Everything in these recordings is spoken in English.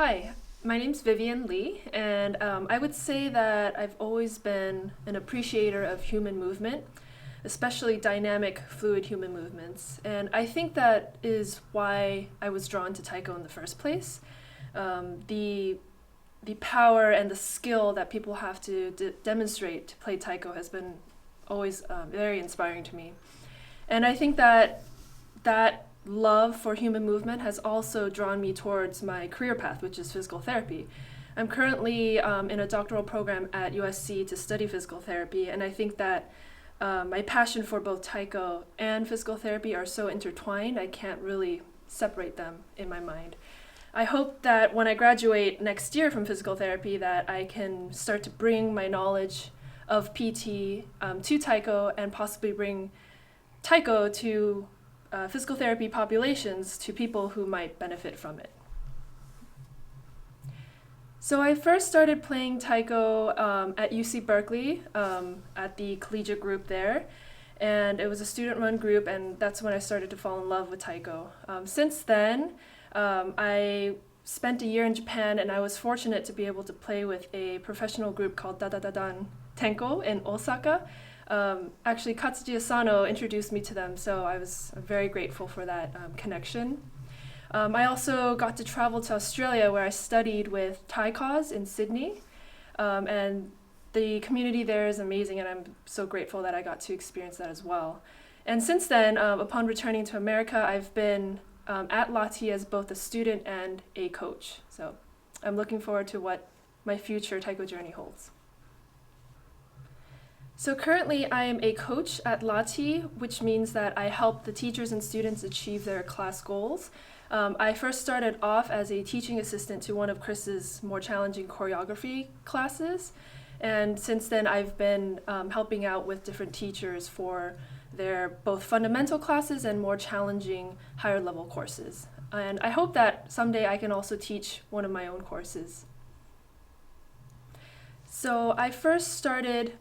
Hi, my name's Vivian Lee, and I would say that I've always been an appreciator of human movement, especially dynamic, fluid human movements. And I think that is why I was drawn to Taiko in the first place. The power and the skill that people have to demonstrate to play Taiko has been always very inspiring to me. And I think that love for human movement has also drawn me towards my career path, which is physical therapy. I'm currently in a doctoral program at USC to study physical therapy, and I think that my passion for both Taiko and physical therapy are so intertwined, I can't really separate them in my mind. I hope that when I graduate next year from physical therapy that I can start to bring my knowledge of PT to Taiko and possibly bring Taiko to physical therapy populations to people who might benefit from it. So I first started playing Taiko at UC Berkeley at the collegiate group there, and it was a student-run group, and that's when I started to fall in love with Taiko. Since then, I spent a year in Japan, and I was fortunate to be able to play with a professional group called Dadadadan Tenko in Osaka. Actually, Katsuji Asano introduced me to them, so I was very grateful for that connection. I also got to travel to Australia, where I studied with TaikOz in Sydney, and the community there is amazing, and I'm so grateful that I got to experience that as well. And since then, upon returning to America, I've been at LATI as both a student and a coach. So I'm looking forward to what my future Taiko journey holds. So currently I am a coach at LATI, which means that I help the teachers and students achieve their class goals. I first started off as a teaching assistant to one of Chris's more challenging choreography classes, and since then I've been helping out with different teachers for their both fundamental classes and more challenging higher level courses. And I hope that someday I can also teach one of my own courses. So I first started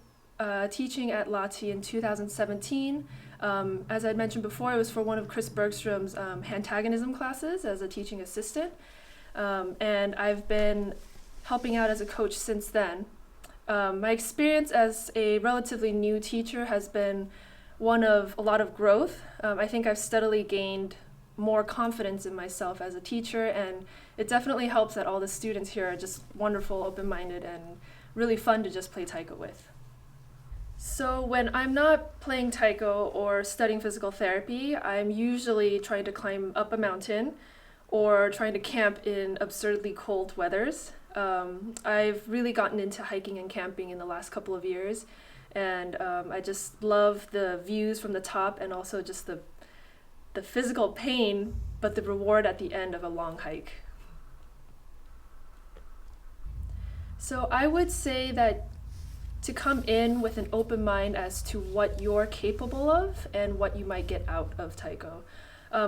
teaching at LATI in 2017. As I'd mentioned before, it was for one of Chris Bergstrom's antagonism classes as a teaching assistant. And I've been helping out as a coach since then. My experience as a relatively new teacher has been one of a lot of growth. I think I've steadily gained more confidence in myself as a teacher, and it definitely helps that all the students here are just wonderful, open-minded, and really fun to just play Taiko with. So when I'm not playing Taiko or studying physical therapy, I'm usually trying to climb up a mountain or trying to camp in absurdly cold weathers. I've really gotten into hiking and camping in the last couple of years, and I just love the views from the top and also just the physical pain, but the reward at the end of a long hike. So I would say that to come in with an open mind as to what you're capable of and what you might get out of Taiko.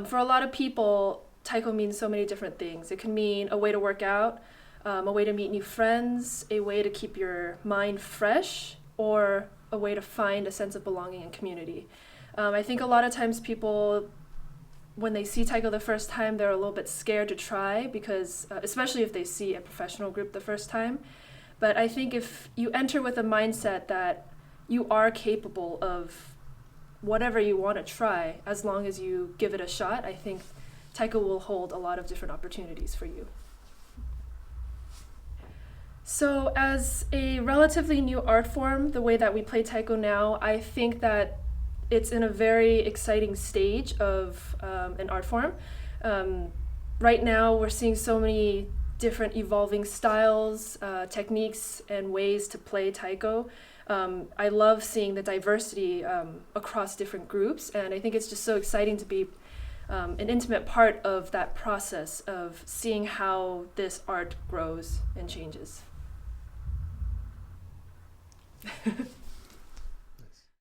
For a lot of people, Taiko means so many different things. It can mean a way to work out, a way to meet new friends, a way to keep your mind fresh, or a way to find a sense of belonging and community. I think a lot of times people, when they see Taiko the first time, they're a little bit scared to try because, especially if they see a professional group the first time. But I think if you enter with a mindset that you are capable of whatever you want to try, as long as you give it a shot, I think Taiko will hold a lot of different opportunities for you. So as a relatively new art form, the way that we play Taiko now, I think that it's in a very exciting stage of an art form. Right now, we're seeing so many different evolving styles, techniques, and ways to play Taiko. I love seeing the diversity across different groups, and I think it's just so exciting to be an intimate part of that process of seeing how this art grows and changes.